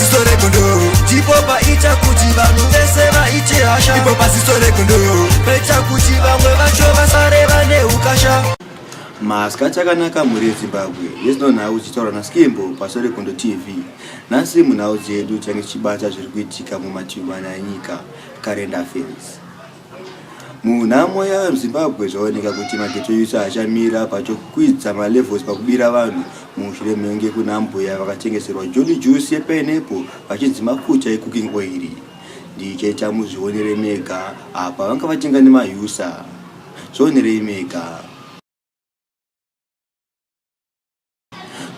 pasiso regondo chipopa icha kuti vanhu vese vaite hasha ipo pasiso regondo pecha kuti vamwe vacho vasare vane ukasha. Masikati akanaka muri Zimbabwe yezino nhau chitaura naSkimbo pasore Kondo TV. Nasi munhau dzedu change chibata zviri kuitika mumativi mana enyika current affairs. Munhamo yaZimbabwe zvaoneka kuti mageto yusa achamira pachokwidza malevels pakubira vanhu mushure menge kuna mbuya vakatengeserwa jolly juice yepineapple vachinzi mafuta ecooking oil. Ndichaita muzvionere mega apa vanga vatenga nemayusa. Zvionere mega.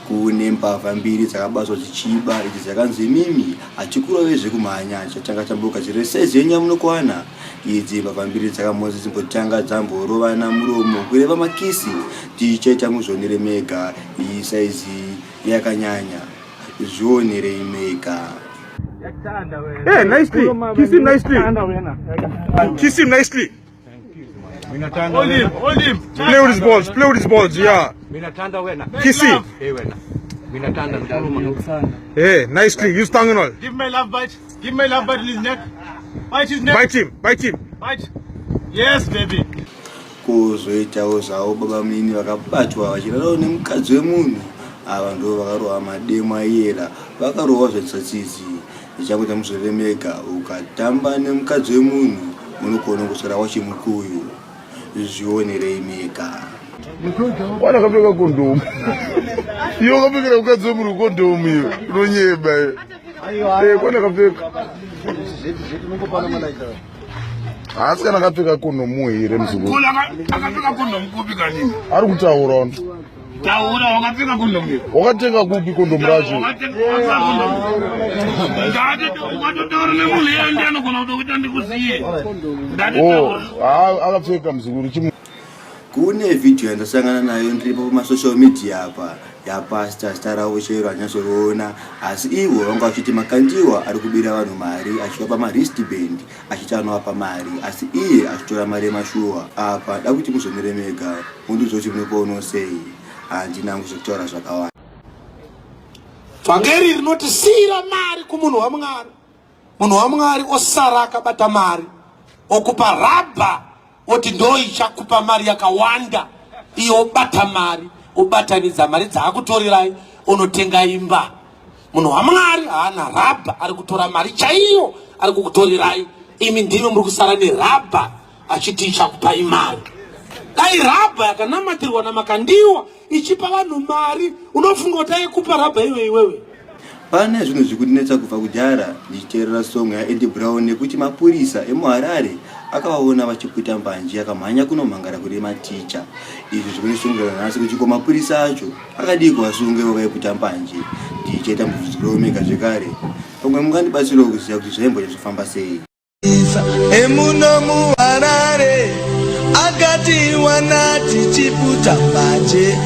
Kune mbavha mbiri dzakabaswa dzichiba idzi dzakanzi Mimi achikura vezvekumhanya chatanga tambuka chiresezi yenyamunokwana. Idzi mbavha mbiri dzakamozi dzimbotanga dzamborovana muromo kureva makisi. Tichaita muzvionere mega iyi saizi yakanyanya. Zvionere mega. Hey, nicely. Kiss him nicely. Kiss him nicely. Hold him. Play with his balls. Play with his balls. Yeah. Kiss him. Hey, nicely. Use tongue and all. Give my love bite. Give my love bite in his neck. Bite his neck. Bite him. Bite. Yes, baby. Kuzoitawo zvawo baba munini vakabatwa vachirarawo nemukadzi wemunhu. Ava ndo vakarohwa mademo ayera vakarohwa zvetsatsizi. Ndichangoita muzvionere mega ukatamba nemukadzi wemunhu unokona kusara wachimukuyu. Zvionere mega. Wana kapfeka kondomu. Iyo kapfekera mukadzi wemunhu kondomu iyo. Inonyeba iyo. Kwana kapfeka. Asi kana akapfeka kondomu here muzukuru. Kula akapfeka kondomu kupi kani? Ari kutaura ono. Taura wakapfeka kondomu. Wakatenga kupi kondomu racho? Wakapfeka kondomu. Ngati ukatotaura nemunhu yeye ndiye anogona kutokuita ndikuziye. Akapfeka muzukuru chimu. Kune video yandasangana nayo ndiripo pamasocial media apa yapasta starawo chero anyazoroona asi iwo vanga vachiti makandiwa ari kubira vanhu mari achiwapa maristband achiti anovapa mari asi iye achitora mari yemashuwa. Apa da kuti muzvionere mega mundizoti munopaono sei. Handina kuzokutaura zvakawanda. Vhangeri rinotisira mari kumunhu waMwari. Munhu waMwari osara akabata mari okupa rabha oti ndo ichakupa mari yakawanda. Iyo obata mari obatanidza mari dzaakutorirai unotenga imba. Munhu waMwari haana rabha ari kutora mari chaiyo ari kukutorirai. Imi ndimi muri kusara nerabha achiti ichakupai mari. Dai rabha yakanamatirwa namakandiwa ichipa vanhu mari unofunga kuti aikupa rabha iwewe. Pane zvinhu zvikutinetsa kubva kudhara ndichiteerera song yaEddie Brown nekuti mapurisa emuHarare akavaona vachipfuta mbanje yakamhanya kunomhangara kune maticha. Izvi zvikunisungirana nhasi kuti ko mapurisa acho akadii kuvasunga vakaipfuta mbanje. Ndichaita muzviziro mega zvekare pamwe mungandibatsirawo kuziva kuti zvaimbonye zvifamba sei. Emuno muHarare akati wana tichipfuta mbanje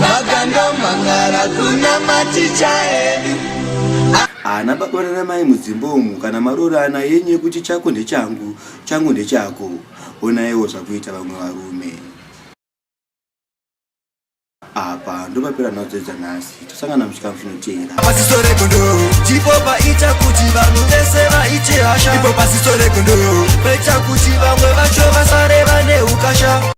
vakandomhangara kuna maticha edu. Ana baba namai mudzimbomu kana marorana yenye kuti chako ndechangu changu ndechako. Onaiwo zvakuita vamwe varume. Apa ndopapera nhau dzedza nhasi tosangana muchikamu chinoteera. Pasiso regondo chipopa icha kuti vanhu vese vaite hasha ipo pasiso regondo pecha kuti vamwe vacho vasare vane ukasha.